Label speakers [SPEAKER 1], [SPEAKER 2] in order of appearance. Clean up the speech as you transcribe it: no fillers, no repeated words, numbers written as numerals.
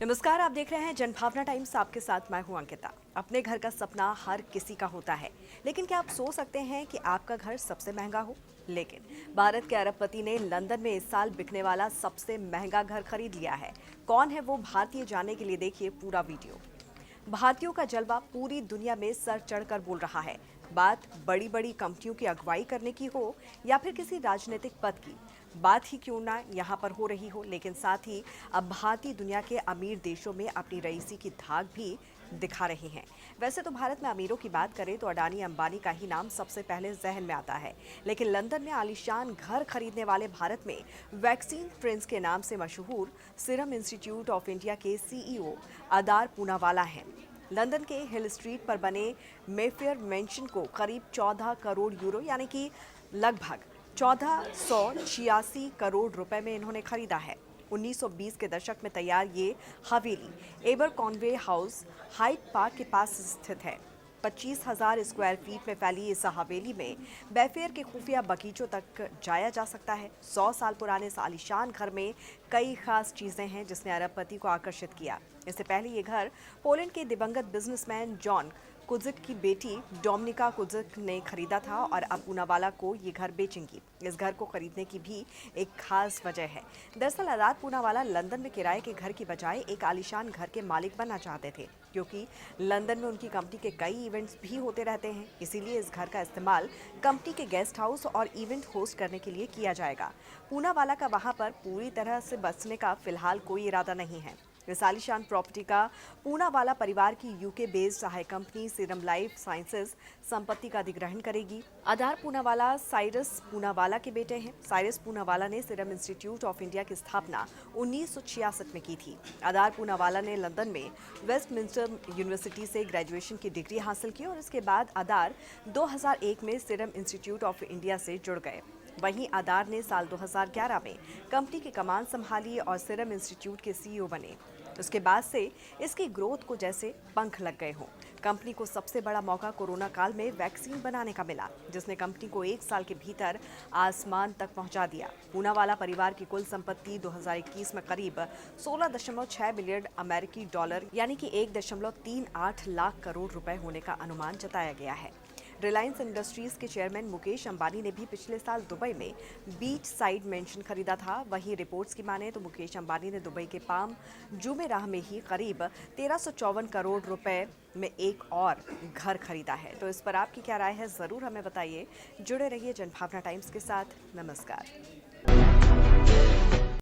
[SPEAKER 1] नमस्कार, आप देख रहे हैं जनभावना टाइम्स। आपके साथ मैं हूं अंकिता। अपने घर का सपना हर किसी का होता है, लेकिन क्या आप सोच सकते हैं कि आपका घर सबसे महंगा हो? लेकिन भारत के अरबपति ने लंदन में इस साल बिकने वाला सबसे महंगा घर खरीद लिया है। कौन है वो भारतीय, जानने के लिए देखिए पूरा वीडियो। भारतीयों का जलवा पूरी दुनिया में सर चढ़कर बोल रहा है। बात बड़ी बड़ी कंपनियों की अगुवाई करने की हो या फिर किसी राजनीतिक पद की, बात ही क्यों ना यहाँ पर हो रही हो, लेकिन साथ ही अब भारतीय दुनिया के अमीर देशों में अपनी रईसी की धाक भी दिखा रहे हैं। वैसे तो भारत में अमीरों की बात करें तो अडानी अंबानी का ही नाम सबसे पहले जहन में आता है, लेकिन लंदन में आलीशान घर खरीदने वाले भारत में वैक्सीन प्रिंस के नाम से मशहूर सीरम इंस्टीट्यूट ऑफ इंडिया के सीईओ आदार पूनावाला हैं। लंदन के हिल स्ट्रीट पर बने मेफेयर मेंशन को करीब 14 करोड़ यूरो यानी कि लगभग 1486 करोड़ रुपए में इन्होंने खरीदा है। 1920 के दशक में तैयार ये हवेली एबरकॉनवे हाउस हाइड पार्क के पास स्थित है। 25,000 स्क्वायर फीट में फैली इस हवेली में बैफेयर के खुफिया बगीचों तक जाया जा सकता है। 100 साल पुराने इस आलीशान घर में कई खास चीजें हैं जिसने अरबपति को आकर्षित किया। इससे पहले ये घर पोलैंड के दिवंगत बिजनेसमैन जॉन कुजिक की बेटी डोमिनिका कुजिक ने खरीदा था और अब पूनावाला को ये घर बेचेंगी। इस घर को खरीदने की भी एक खास वजह है। दरअसल आदार पूनावाला लंदन में किराए के घर की बजाय एक आलीशान घर के मालिक बनना चाहते थे, क्योंकि लंदन में उनकी कंपनी के कई इवेंट्स भी होते रहते हैं। इसीलिए इस घर का इस्तेमाल कंपनी के गेस्ट हाउस और इवेंट होस्ट करने के लिए किया जाएगा। पूनावाला का वहां पर पूरी तरह से बसने का फिलहाल कोई इरादा नहीं है। इस आलीशान प्रॉपर्टी का पूनावाला परिवार की यूके बेस्ड सहायक कंपनी सीरम लाइफ साइंसेज संपत्ति का अधिग्रहण करेगी। आधार पूनावाला साइरस पूनावाला के बेटे हैं। साइरस पूनावाला ने सीरम इंस्टीट्यूट ऑफ इंडिया की स्थापना 1966 में की थी। आधार पूनावाला ने लंदन में वेस्टमिंस्टर यूनिवर्सिटी से ग्रेजुएशन की डिग्री हासिल की और इसके बाद आधार 2001 में सीरम इंस्टीट्यूट ऑफ इंडिया से जुड़ गए। वहीं आधार ने साल 2011 में कंपनी की कमान संभाली और सीरम इंस्टीट्यूट के सीईओ बने। उसके बाद से इसकी ग्रोथ को जैसे पंख लग गए हों। कंपनी को सबसे बड़ा मौका कोरोना काल में वैक्सीन बनाने का मिला, जिसने कंपनी को 1 साल के भीतर आसमान तक पहुंचा दिया। पूनावाला परिवार की कुल संपत्ति 2021 में करीब 16.6 मिलियन अमेरिकी डॉलर यानी कि 1.38 लाख करोड़ रुपए होने का अनुमान जताया गया है। रिलायंस इंडस्ट्रीज के चेयरमैन मुकेश अंबानी ने भी पिछले साल दुबई में बीच साइड मेंशन खरीदा था। वहीं रिपोर्ट्स की माने तो मुकेश अंबानी ने दुबई के पाम जुमेराह में ही करीब 1354 करोड़ रुपए में एक और घर खरीदा है। तो इस पर आपकी क्या राय है, जरूर हमें बताइए। जुड़े रहिए जनभावना टाइम्स के साथ। नमस्कार।